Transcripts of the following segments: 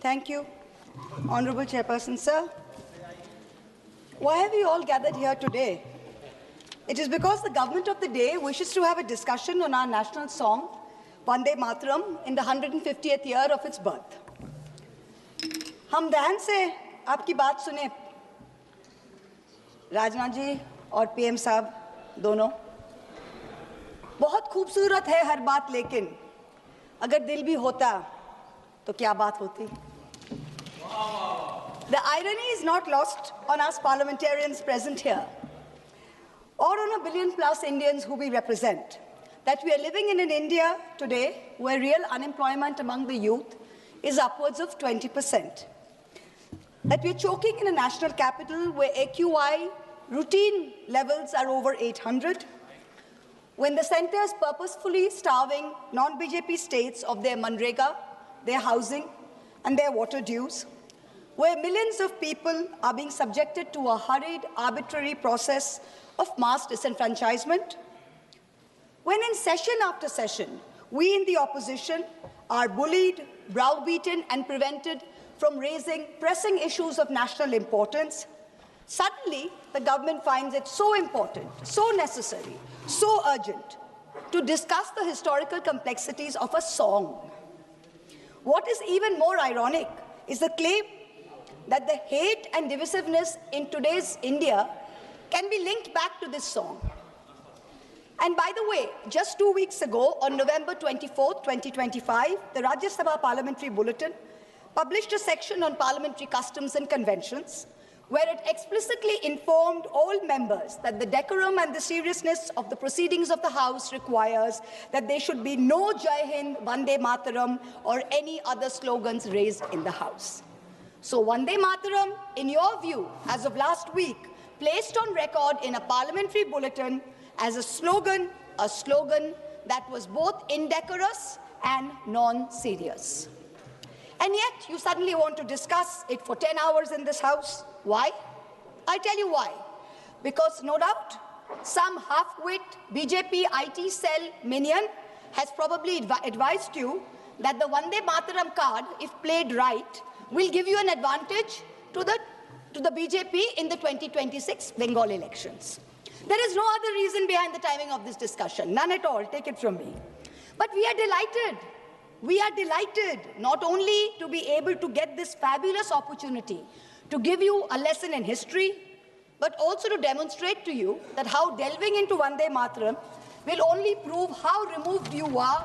Thank you, Honorable Chairperson, sir. Why have we all gathered here today? It is because the government of the day wishes to have a discussion on our national song, Vande Mataram, in the 150th year of its birth. हम ध्यान से आपकी बात सुने, राजनाथ जी और PM साहब दोनों। बहुत खूबसूरत है हर बात, लेकिन अगर दिल भी होता तो क्या बात होती? The irony is not lost on us parliamentarians present here, or on a billion-plus Indians who we represent, that we are living in an India today where real unemployment among the youth is upwards of 20%. That we are choking in a national capital where AQI routine levels are over 800, when the centre is purposefully starving non-BJP states of their Manrega, their housing, and their water dues, where millions of people are being subjected to a hurried, arbitrary process of mass disenfranchisement, when in session after session, we in the opposition are bullied, browbeaten, and prevented from raising pressing issues of national importance, suddenly the government finds it so important, so necessary, so urgent to discuss the historical complexities of a song. What is even more ironic is the claim that the hate and divisiveness in today's India can be linked back to this song. And by the way, just 2 weeks ago, on November 24, 2025, the Rajya Sabha Parliamentary Bulletin published a section on parliamentary customs and conventions, where it explicitly informed all members that the decorum and the seriousness of the proceedings of the House requires that there should be no Jai Hind, Vande Mataram, or any other slogans raised in the House. So Vande Mataram, in your view, as of last week, placed on record in a parliamentary bulletin as a slogan that was both indecorous and non-serious. And yet, you suddenly want to discuss it for 10 hours in this House. Why? I tell you why. Because no doubt, some half-wit BJP IT cell minion has probably advised you that the Vande Mataram card, if played right, will give you an advantage to the BJP in the 2026 Bengal elections. There is no other reason behind the timing of this discussion, none at all, take it from me. But we are delighted. We are delighted not only to be able to get this fabulous opportunity to give you a lesson in history, but also to demonstrate to you that how delving into Vande Mataram will only prove how removed you are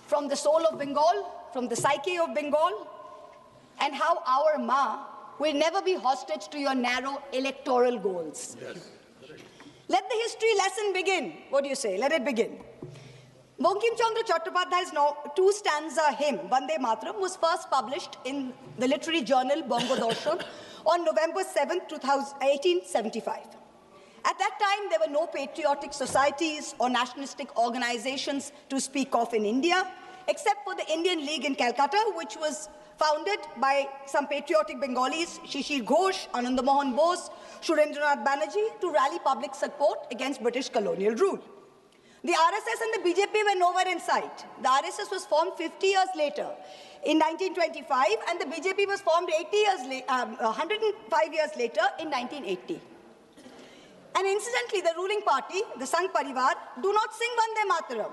from the soul of Bengal, from the psyche of Bengal, and how our Ma will never be hostage to your narrow electoral goals. Yes. Let the history lesson begin. What do you say? Let it begin. Bankim Chandra Chattopadhyay's two-stanza hymn, Vande Mataram, was first published in the literary journal Bongo Darshan on November 7, 1875. At that time, there were no patriotic societies or nationalistic organizations to speak of in India, except for the Indian League in Calcutta, which was founded by some patriotic Bengalis, Shishir Ghosh, Anand Mohan Bose, Surendranath Banerjee, to rally public support against British colonial rule. The RSS and the BJP were nowhere in sight. The RSS was formed 50 years later, in 1925, and the BJP was formed 105 years later, in 1980. And incidentally, the ruling party, the Sangh Parivar, do not sing Vande Mataram.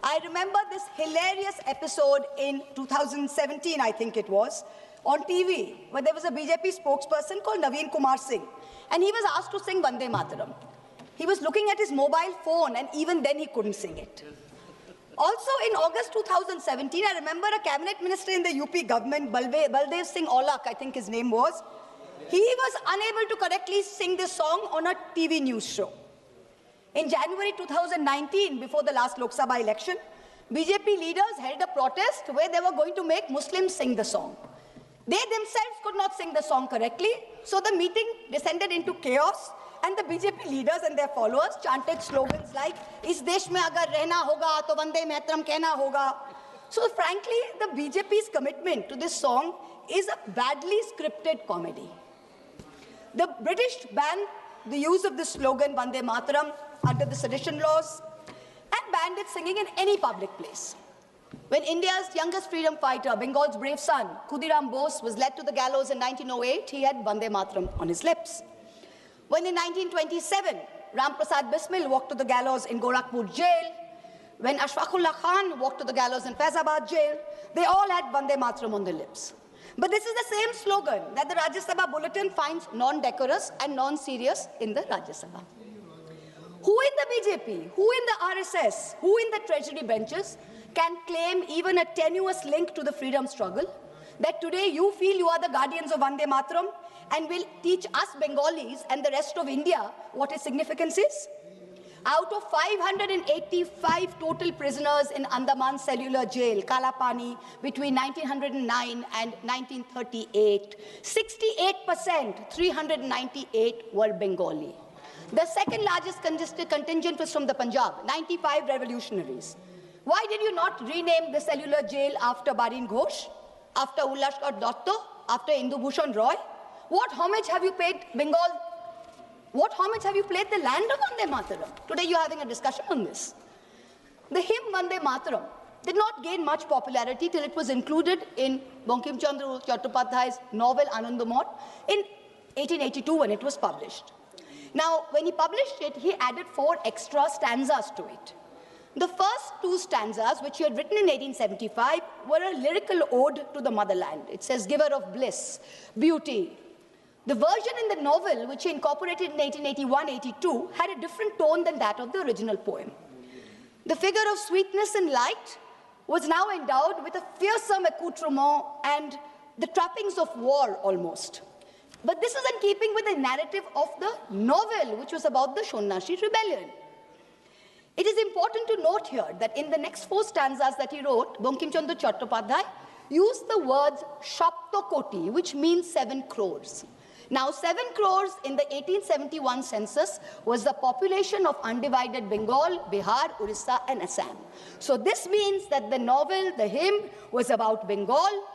I remember this hilarious episode in 2017, I think it was, on TV, where there was a BJP spokesperson called Naveen Kumar Singh, and he was asked to sing Vande Mataram. He was looking at his mobile phone, and even then he couldn't sing it. Also, in August 2017, I remember a cabinet minister in the UP government, Baldev Singh Aulak, I think his name was, he was unable to correctly sing this song on a TV news show. In January 2019, before the last Lok Sabha election, BJP leaders held a protest where they were going to make Muslims sing the song. They themselves could not sing the song correctly, so the meeting descended into chaos, and the BJP leaders and their followers chanted slogans like, "Is desh mein agar rehna hoga, to Vande Mataram kehna hoga." So frankly, the BJP's commitment to this song is a badly scripted comedy. The British banned the use of this slogan, Vande Mataram, under the sedition laws, and banned its singing in any public place. When India's youngest freedom fighter, Bengal's brave son, Khudiram Bose, was led to the gallows in 1908, he had Vande Mataram on his lips. When in 1927, Ram Prasad Bismil walked to the gallows in Gorakhpur jail, when Ashfaqullah Khan walked to the gallows in Faizabad jail, they all had Vande Mataram on their lips. But this is the same slogan that the Rajya Sabha bulletin finds non-decorous and non-serious in the Rajya Sabha. Who in the BJP, who in the RSS, who in the treasury benches can claim even a tenuous link to the freedom struggle, that today you feel you are the guardians of Vande Mataram and will teach us Bengalis and the rest of India what its significance is? Out of 585 total prisoners in Andaman Cellular Jail, Kalapani, between 1909 and 1938, 68%, 398 were Bengali. The second largest contingent was from the Punjab, 95 revolutionaries. Why did you not rename the cellular jail after Barin Ghosh, after Ullashkar Dotto, after Indu Bhushan Roy? What homage have you paid Bengal? What homage have you played the land of Vande Mataram? Today you're having a discussion on this. The hymn Vande Mataram did not gain much popularity till it was included in Bankim Chandra Chattopadhyay's novel Anandamot in 1882 when it was published. Now, when he published it, he added 4 extra stanzas to it. The first 2 stanzas, which he had written in 1875, were a lyrical ode to the motherland. It says, giver of bliss, beauty. The version in the novel, which he incorporated in 1881-82, had a different tone than that of the original poem. The figure of sweetness and light was now endowed with a fearsome accoutrement and the trappings of war almost. But this is in keeping with the narrative of the novel, which was about the Shonnashi rebellion. It is important to note here that in the next 4 stanzas that he wrote, Bankim Chandra Chattopadhyay used the words Shaptokoti, which means 7 crores. Now, 7 crores in the 1871 census was the population of undivided Bengal, Bihar, Orissa, and Assam. So this means that the novel, the hymn, was about Bengal.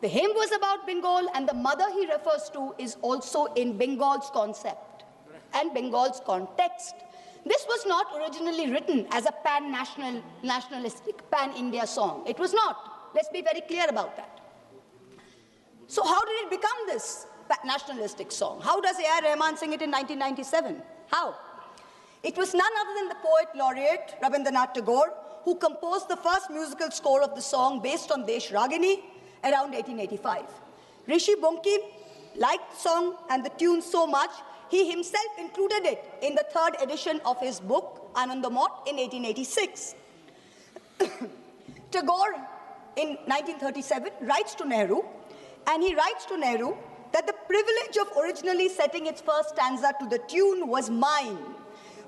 The hymn was about Bengal, and the mother he refers to is also in Bengal's concept and Bengal's context. This was not originally written as a nationalistic, pan-India song. It was not. Let's be very clear about that. So how did it become this nationalistic song? How does A.R. Rahman sing it in 1997? How? It was none other than the poet laureate Rabindranath Tagore who composed the first musical score of the song based on Desh Ragini around 1885. Rishi Bankim liked the song and the tune so much, he himself included it in the 3rd edition of his book, Anandamot, in 1886. Tagore, in 1937, writes to Nehru, and he writes to Nehru that the privilege of originally setting its first stanza to the tune was mine.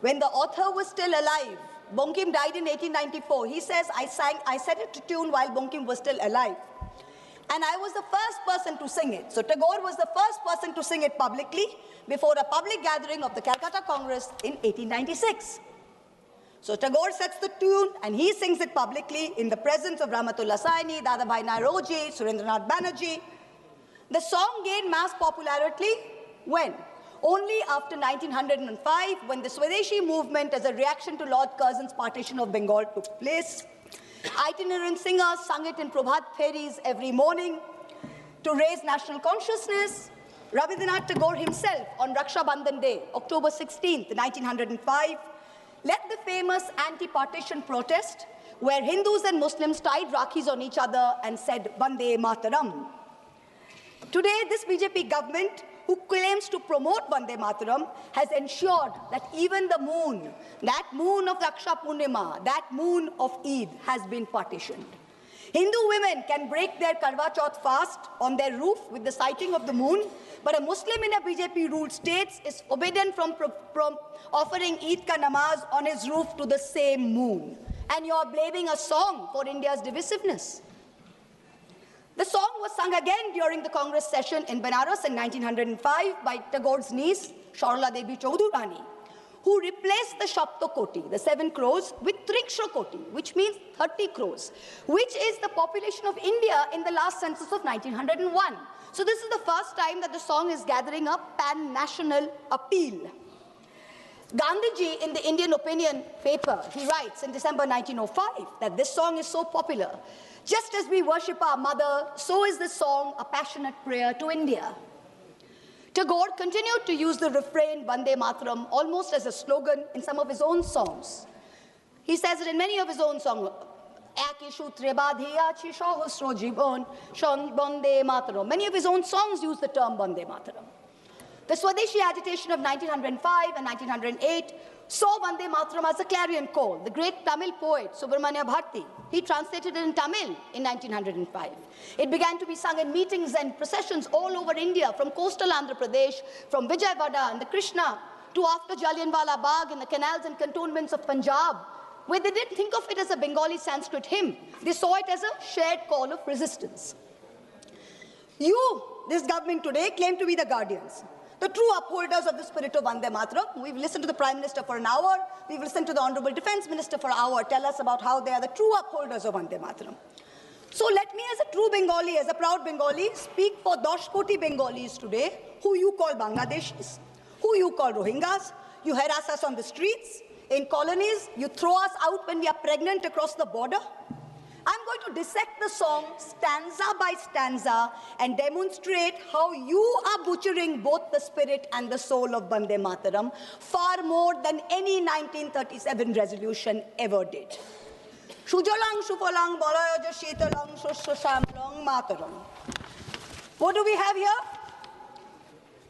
When the author was still alive, Bankim died in 1894. He says, I set it to tune while Bankim was still alive. And I was the first person to sing it. So Tagore was the first person to sing it publicly before a public gathering of the Calcutta Congress in 1896. So Tagore sets the tune and he sings it publicly in the presence of Rahmatullah Saini, Dadabhai Naoroji, Surendranath Banerjee. The song gained mass popularity when? Only after 1905, when the Swadeshi movement as a reaction to Lord Curzon's partition of Bengal took place. Itinerant singers sung it in Prabhat Feris every morning to raise national consciousness. Rabindranath Tagore himself, on Raksha Bandhan Day, October 16th, 1905, led the famous anti-partition protest where Hindus and Muslims tied Rakhis on each other and said, Vande Mataram. Today, this BJP government, who claims to promote Vande Mataram, has ensured that even the moon, that moon of Raksha Purnima, that moon of Eid, has been partitioned. Hindu women can break their Karwa Chauth fast on their roof with the sighting of the moon, but a Muslim in a BJP-ruled state is forbidden from offering Eid ka namaz on his roof to the same moon. And you are blaming a song for India's divisiveness. The song was sung again during the Congress session in Benares in 1905 by Tagore's niece, Sharla Devi Chaudhurani, who replaced the Shaptokoti, the 7 crores, with Trikshakoti, which means 30 crores, which is the population of India in the last census of 1901. So this is the first time that the song is gathering up pan-national appeal. Gandhiji, in the Indian Opinion paper, he writes in December 1905 that this song is so popular. Just as we worship our mother, so is this song a passionate prayer to India. Tagore continued to use the refrain Vande Mataram almost as a slogan in some of his own songs. He says it in many of his own songs. Many of his own songs use the term Vande Mataram. The Swadeshi agitation of 1905 and 1908 saw Vande Mataram as a clarion call. The great Tamil poet Subramanya Bharati, he translated it in Tamil in 1905. It began to be sung in meetings and processions all over India, from coastal Andhra Pradesh, from Vijayawada and the Krishna, to after Jallianwala Bagh in the canals and cantonments of Punjab, where they didn't think of it as a Bengali Sanskrit hymn. They saw it as a shared call of resistance. You, this government today, claim to be the guardians, the true upholders of the spirit of Vande Mataram. We've listened to the Prime Minister for an hour. We've listened to the Honorable Defence Minister for an hour tell us about how they are the true upholders of Vande Mataram. So let me, as a true Bengali, as a proud Bengali, speak for 10 koti Bengalis today, who you call Bangladeshis, who you call Rohingyas. You harass us on the streets, in colonies. You throw us out when we are pregnant across the border. I'm going to dissect the song stanza by stanza and demonstrate how you are butchering both the spirit and the soul of Vande Mataram far more than any 1937 resolution ever did. Shujalang, Shufalang, Balayaja, Shitalang, Shushashamlang, Mataram. What do we have here?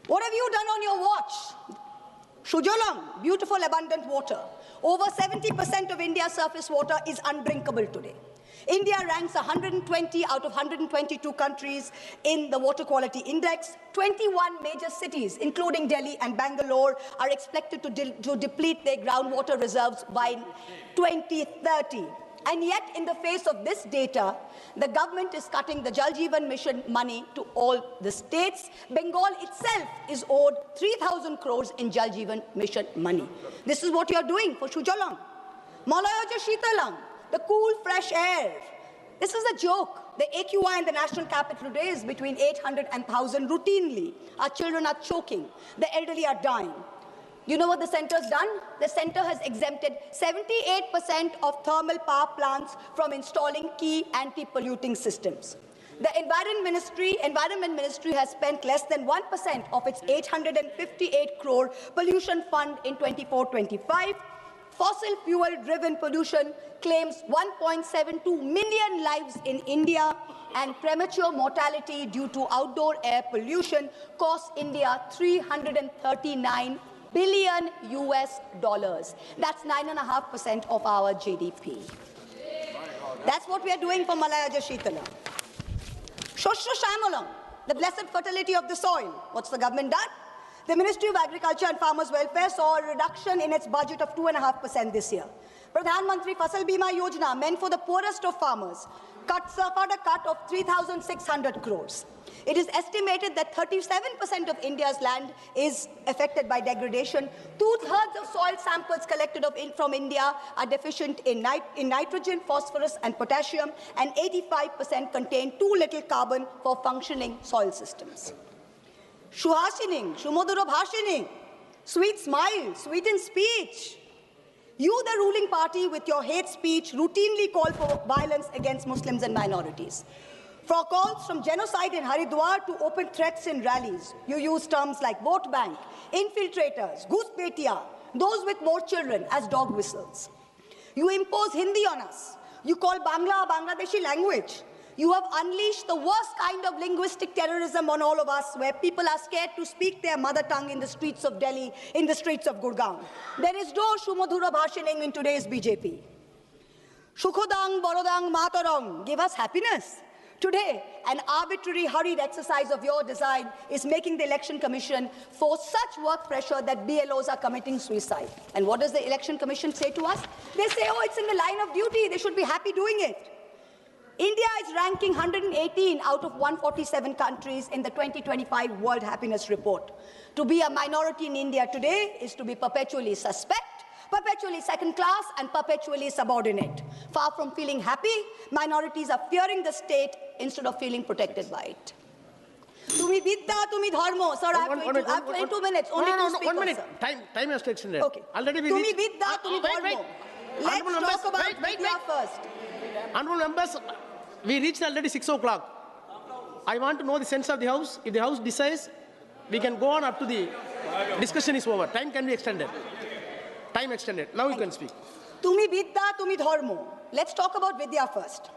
What have you done on your watch? Shujalang, beautiful abundant water. Over 70% of India's surface water is undrinkable today. India ranks 120 out of 122 countries in the Water Quality Index. 21 major cities, including Delhi and Bangalore, are expected to deplete their groundwater reserves by 2030. And yet, in the face of this data, the government is cutting the Jal Jeevan Mission money to all the states. Bengal itself is owed 3,000 crores in Jal Jeevan Mission money. This is what you're doing for Shujalang. Malayaja Shitalang, the cool, fresh air. This is a joke. The AQI in the national capital today is between 800 and 1,000 routinely. Our children are choking. The elderly are dying. You know what the centre's done? The centre has exempted 78% of thermal power plants from installing key anti-polluting systems. The Environment Ministry has spent less than 1% of its 858 crore pollution fund in 24-25. Fossil fuel-driven pollution claims 1.72 million lives in India, and premature mortality due to outdoor air pollution costs India $339 billion US. That's 9.5% of our GDP. That's what we are doing for Malayaja Shitala. Shoshra Shamalam, the blessed fertility of the soil. What's the government done? The Ministry of Agriculture and Farmers' Welfare saw a reduction in its budget of 2.5% this year. Pradhan Mantri Fasal Bima Yojana, meant for the poorest of farmers, suffered a cut of 3,600 crores. It is estimated that 37% of India's land is affected by degradation. 2/3 of soil samples collected from India are deficient in nitrogen, phosphorus, and potassium, and 85% contain too little carbon for functioning soil systems. Shuhashining, Shumodura Bhashining, sweet smile, sweet in speech. You, the ruling party, with your hate speech, routinely call for violence against Muslims and minorities. For calls from genocide in Haridwar to open threats in rallies, you use terms like vote bank, infiltrators, ghuspetia, those with more children as dog whistles. You impose Hindi on us. You call Bangla a Bangladeshi language. You have unleashed the worst kind of linguistic terrorism on all of us, where people are scared to speak their mother tongue in the streets of Delhi, in the streets of Gurgaon. There is no Shumodhura Bhashining in today's BJP. Shukhodang, Borodang, Matarang, give us happiness. Today, an arbitrary, hurried exercise of your design is making the Election Commission force such work pressure that BLOs are committing suicide. And what does the Election Commission say to us? They say, oh, it's in the line of duty. They should be happy doing it. India is ranking 118 out of 147 countries in the 2025 World Happiness Report. To be a minority in India today is to be perpetually suspect, perpetually second class, and perpetually subordinate. Far from feeling happy, minorities are fearing the state instead of feeling protected by it. Tumi vidya, tumi dharmo. Sir, I have 22 minutes. Only two speakers. 1 minute. Sir. Time has to extend. Okay. Already we Tumi reached. vidya, tumi dharmo. Let's talk about vidya first. Honorable members, we reached already 6 o'clock. I want to know the sense of the House. If the House decides, we can go on up to the discussion is over. Time can be extended. Time extended. Now you can speak. Tumi vidya, tumi dharmo. Let's talk about vidya first.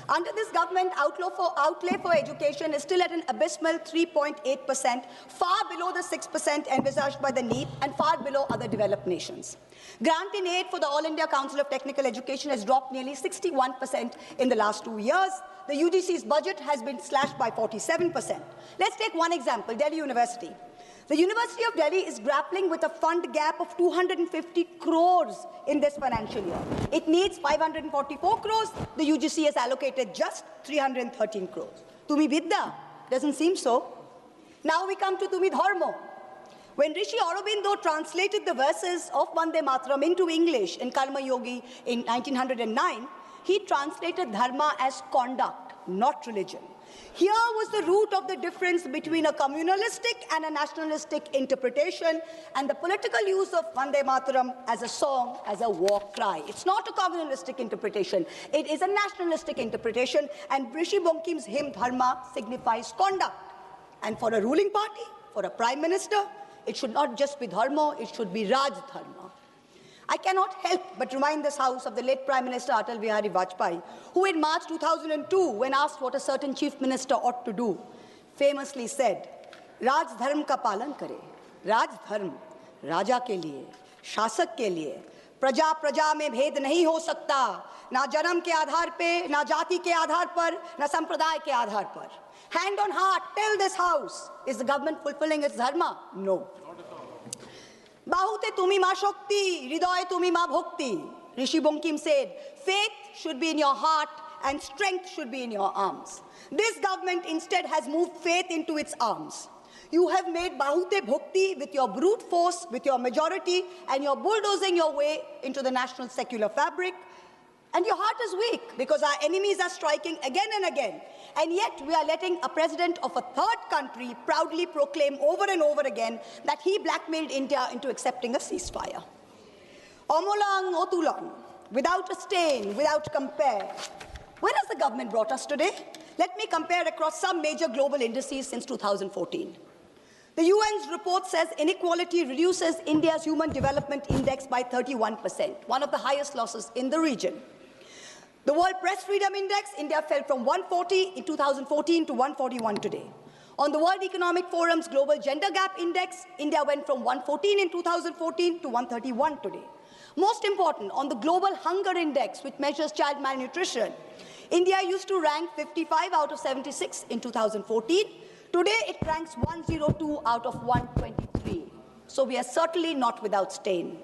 Under this government, outlay for education is still at an abysmal 3.8%, far below the 6% envisaged by the NEP and far below other developed nations. Grant in aid for the All India Council of Technical Education has dropped nearly 61% in the last 2 years. The UGC's budget has been slashed by 47%. Let's take one example, Delhi University. The University of Delhi is grappling with a fund gap of 250 crores in this financial year. It needs 544 crores. The UGC has allocated just 313 crores. Tumi vidya? Doesn't seem so. Now we come to Tumi dharmo. When Rishi Aurobindo translated the verses of Vande Mataram into English in Karma Yogi in 1909, he translated dharma as conduct, not religion. Here was the root of the difference between a communalistic and a nationalistic interpretation and the political use of Vande Mataram as a song, as a war cry. It's not a communalistic interpretation. It is a nationalistic interpretation, and Rishi Bonkim's hymn Dharma signifies conduct. And for a ruling party, for a prime minister, it should not just be Dharma, it should be Raj Dharma. I cannot help but remind this House of the late Prime Minister Atal Bihari Vajpayee, who in March 2002, when asked what a certain chief minister ought to do, famously said, Raj Dharm ka palan kare. Raj Dharm, Raja ke liye, Shasak ke liye. Praja praja mein bhed nahi ho sakta. Na janam ke aadhar pe, na jati ke aadhar par, na sampraday ke aadhar par. Hand on heart, tell this House, is the government fulfilling its dharma? No. Bahute tumi ma shakti, hridoye tumi ma bhakti. Rishi Bonkim said, faith should be in your heart and strength should be in your arms. This government instead has moved faith into its arms. You have made bahute bhakti with your brute force, with your majority, and you're bulldozing your way into the national secular fabric. And your heart is weak because our enemies are striking again and again. And yet we are letting a president of a third country proudly proclaim over and over again that he blackmailed India into accepting a ceasefire. Omolang otulang, without a stain, without compare. Where has the government brought us today? Let me compare across some major global indices since 2014. The UN's report says inequality reduces India's Human Development Index by 31%, one of the highest losses in the region. The World Press Freedom Index, India fell from 140 in 2014 to 141 today. On the World Economic Forum's Global Gender Gap Index, India went from 114 in 2014 to 131 today. Most important, on the Global Hunger Index, which measures child malnutrition, India used to rank 55 out of 76 in 2014. Today, it ranks 102 out of 123. So we are certainly not without stain.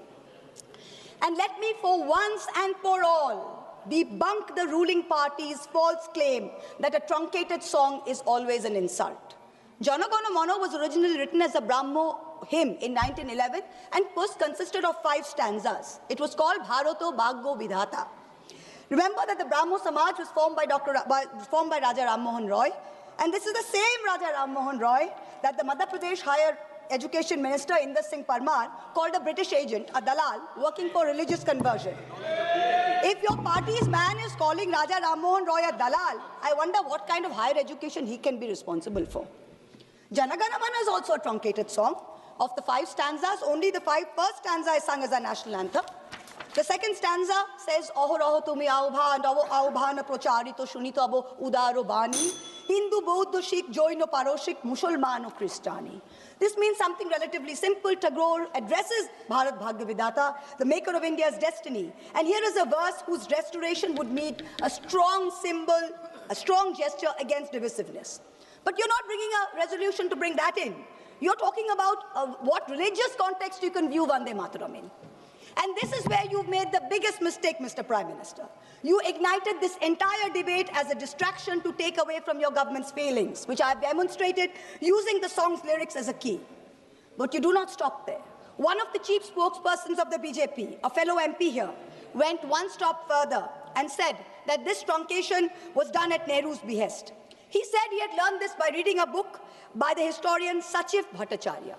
And let me, for once and for all, debunk the ruling party's false claim that a truncated song is always an insult. Jana Gana Mana was originally written as a Brahmo hymn in 1911 and consisted of 5 stanzas. It was called Bharato Bhagyo Vidhata. Remember that the Brahmo Samaj was formed by Raja Ram Mohan Roy, and this is the same Raja Ram Mohan Roy that the Madhya Pradesh Higher Education Minister Inder Singh Parmar called a British agent, a dalal, working for religious conversion. If your party's man is calling Raja Ram Mohan Roy a dalal, I wonder what kind of higher education he can be responsible for. Jana Gana Mana is also a truncated song. Of the 5 stanzas, only the first stanza is sung as a national anthem. The second stanza says, Aho raho tumi aubhan, aubhan procharito shunito abo udaro bani, Hindu, Bauddha, Sikh, Jaino, Paroshik, Musulman, Christiani. This means something relatively simple. Tagore addresses Bharat Bhagya Vidhata, the maker of India's destiny. And here is a verse whose restoration would mean a strong symbol, a strong gesture against divisiveness. But you're not bringing a resolution to bring that in. You're talking about what religious context you can view Vande Mataram in. And this is where you've made the biggest mistake, Mr. Prime Minister. You ignited this entire debate as a distraction to take away from your government's failings, which I have demonstrated using the song's lyrics as a key. But you do not stop there. One of the chief spokespersons of the BJP, a fellow MP here, went one step further and said that this truncation was done at Nehru's behest. He said he had learned this by reading a book by the historian Sachiv Bhattacharya.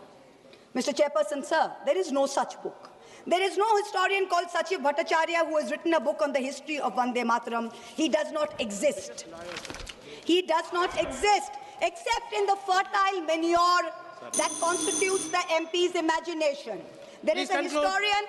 Mr. Chairperson, sir, there is no such book. There is no historian called Sachiv Bhattacharya who has written a book on the history of Vande Mataram. He does not exist. He does not exist, except in the fertile manure that constitutes the MP's imagination. There is a historian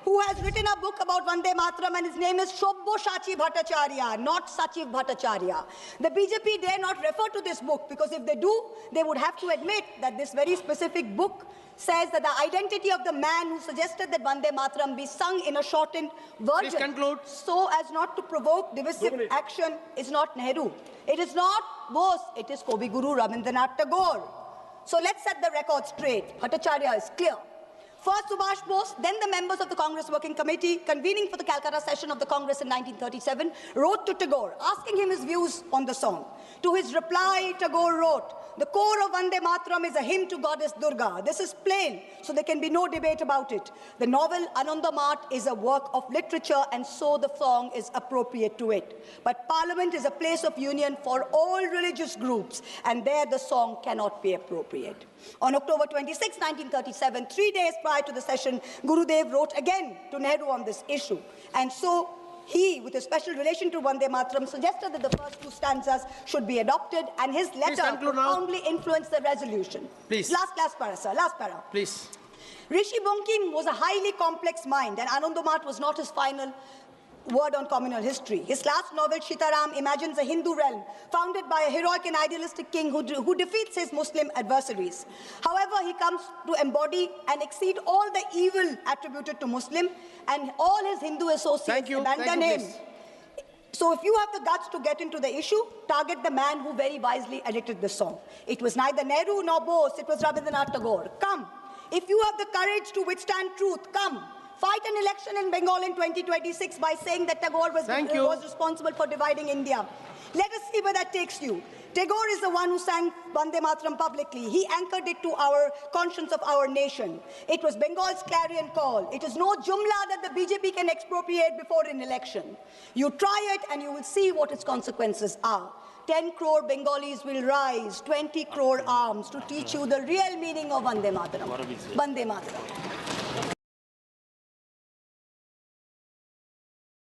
who has written a book about Vande Mataram, and his name is Shobboshachi Bhattacharya, not Sachiv Bhattacharya. The BJP dare not refer to this book, because if they do, they would have to admit that this very specific book says that the identity of the man who suggested that Vande Mataram be sung in a shortened version so as not to provoke divisive action is not Nehru. It is not Bose, it is Kavi Guru Rabindranath Tagore. So let's set the record straight. Bhattacharya is clear. First Subhash Bose, then the members of the Congress Working Committee, convening for the Calcutta session of the Congress in 1937, wrote to Tagore, asking him his views on the song. To his reply, Tagore wrote, "The core of Vande Mataram is a hymn to goddess Durga. This is plain, so there can be no debate about it. The novel Anandamath is a work of literature, and so the song is appropriate to it. But Parliament is a place of union for all religious groups, and there the song cannot be appropriate." On October 26, 1937, 3 days prior to the session, Gurudev wrote again to Nehru on this issue. And so he, with a special relation to Vande Mataram, suggested that the first two stanzas should be adopted, and his letter profoundly influenced the resolution. Please. Last para, sir. Last para. Please. Rishi Bankim was a highly complex mind, and Anandamath was not his final word on communal history. His last novel, Sitaram, imagines a Hindu realm founded by a heroic and idealistic king who defeats his Muslim adversaries. However, he comes to embody and exceed all the evil attributed to Muslim, and all his Hindu associates abandon him. So if you have the guts to get into the issue, target the man who very wisely edited the song. It was neither Nehru nor Bose, it was Rabindranath Tagore. Come. If you have the courage to withstand truth, come. Fight an election in Bengal in 2026 by saying that Tagore was responsible for dividing India. Let us see where that takes you. Tagore is the one who sang Vande Mataram publicly. He anchored it to our conscience of our nation. It was Bengal's clarion call. It is no jumla that the BJP can expropriate before an election. You try it and you will see what its consequences are. 10 crore Bengalis will rise, 20 crore arms to teach you the real meaning of Vande Mataram. Vande Mataram.